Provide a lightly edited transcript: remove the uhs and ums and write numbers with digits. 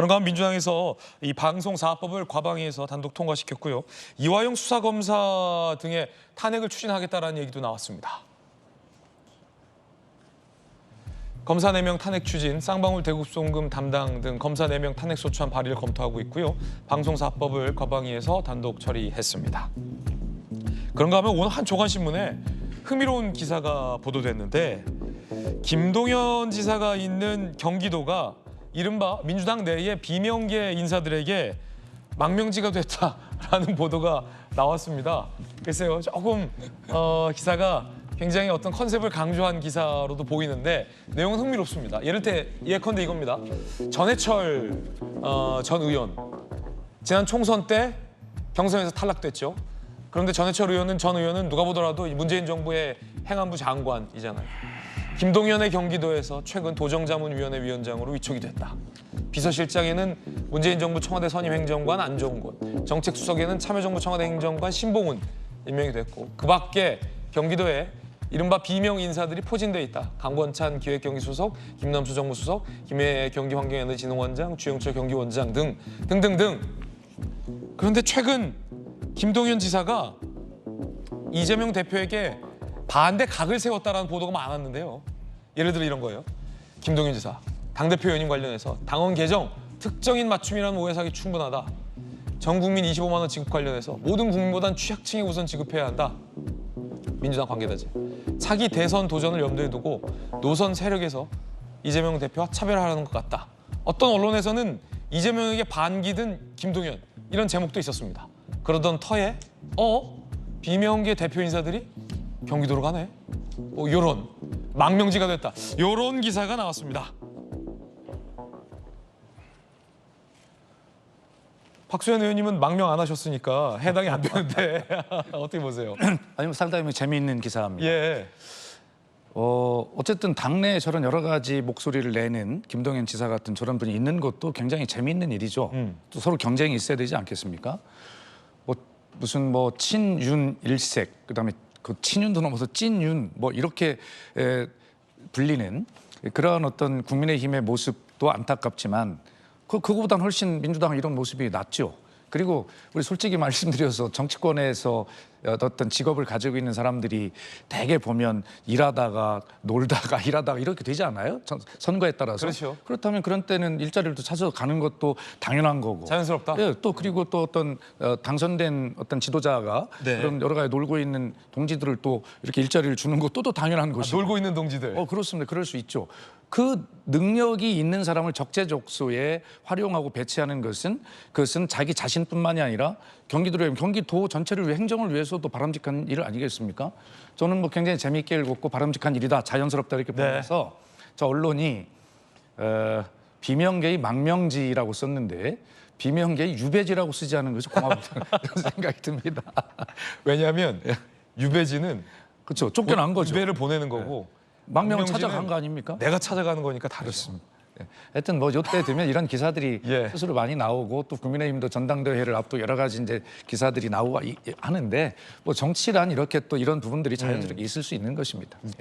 그런가 하면 민주당에서 이 방송사업법을 과방위해서 단독 통과시켰고요. 이화영 수사검사 등의 탄핵을 추진하겠다라는 얘기도 나왔습니다. 검사 4명 탄핵 추진, 쌍방울 대국송금 담당 등 검사 4명 탄핵 소추안 발의를 검토하고 있고요. 방송사업법을 과방위해서 단독 처리했습니다. 그런가 하면 오늘 한 조간신문에 흥미로운 기사가 보도됐는데 김동연 지사가 있는 경기도가 이른바 민주당 내의 비명계 인사들에게 망명지가 됐다라는 보도가 나왔습니다. 글쎄요, 조금 기사가 굉장히 어떤 컨셉을 강조한 기사로도 보이는데 내용은 흥미롭습니다. 예컨대 이겁니다. 전해철 전 의원, 지난 총선 때 경선에서 탈락됐죠. 그런데 전해철 의원은 누가 보더라도 문재인 정부의 행안부 장관이잖아요. 김동연의 경기도에서 최근 도정자문위원회 위원장으로 위촉이 됐다. 비서실장에는 문재인 정부 청와대 선임행정관 안종곤, 정책수석에는 참여정부 청와대 행정관 신봉훈 임명이 됐고 그 밖에 경기도에 이른바 비명 인사들이 포진돼 있다. 강권찬 기획경기수석, 김남수 정무수석, 김해 경기환경에너지진흥원장, 주영철 경기원장 등등등. 그런데 최근 김동연 지사가 이재명 대표에게 반대 각을 세웠다라는 보도가 많았는데요. 예를 들어 이런 거예요. 김동연 지사, 당대표 연임 관련해서 당원 개정 특정인 맞춤이라는 오해사기 충분하다. 전 국민 25만 원 지급 관련해서 모든 국민보단 취약층에 우선 지급해야 한다. 민주당 관계자들. 차기 대선 도전을 염두에 두고 노선 세력에서 이재명 대표와 차별하려는 것 같다. 어떤 언론에서는 이재명에게 반기든 김동연 이런 제목도 있었습니다. 그러던 터에 비명계 대표 인사들이 경기도로 가네. 요런 망명지가 됐다. 요런 기사가 나왔습니다. 박수현 의원님은 망명 안 하셨으니까 해당이 안 되는데 어떻게 보세요? 아니면 상당히 재미있는 기사입니다. 예. 어쨌든 당내에 저런 여러 가지 목소리를 내는 김동연 지사 같은 저런 분이 있는 것도 굉장히 재미있는 일이죠. 또 서로 경쟁이 있어야 되지 않겠습니까? 무슨 친윤 일색, 그다음에 그 친윤도 넘어서 찐윤 이렇게 불리는 그런 어떤 국민의힘의 모습도 안타깝지만 그거보다는 훨씬 민주당은 이런 모습이 낫죠. 그리고 우리 솔직히 말씀드려서 정치권에서 어떤 직업을 가지고 있는 사람들이 대개 보면 일하다가 놀다가 일하다가 이렇게 되지 않아요? 선거에 따라서. 그렇죠. 그렇다면 그런 때는 일자리를 또 찾아서 가는 것도 당연한 거고. 자연스럽다. 예, 또 그리고 또 어떤 당선된 어떤 지도자가 네. 그런 여러 가지 놀고 있는 동지들을 또 이렇게 일자리를 주는 것도 또 당연한 것이고. 놀고 있는 동지들. 그렇습니다. 그럴 수 있죠. 그 능력이 있는 사람을 적재적소에 활용하고 배치하는 그것은 자기 자신뿐만이 아니라 경기도 전체를 위해 행정을 위해서도 바람직한 일 아니겠습니까? 저는 굉장히 재미있게 읽었고 바람직한 일이다, 자연스럽다 이렇게 보면서 저 언론이 비명계의 망명지라고 썼는데 비명계의 유배지라고 쓰지 않은 것이 고맙다는 생각이 듭니다. 왜냐하면 유배지는 그렇죠. 쫓겨난 거죠. 유배를 보내는 거고 망명은 찾아간 거 아닙니까? 내가 찾아가는 거니까 다르죠. 하여튼 이때 되면 이런 기사들이 예. 스스로 많이 나오고 또 국민의힘도 전당대회를 앞두고 여러 가지 이제 기사들이 나오고 하는데 정치란 이렇게 또 이런 부분들이 자연스럽게 있을 수 있는 것입니다.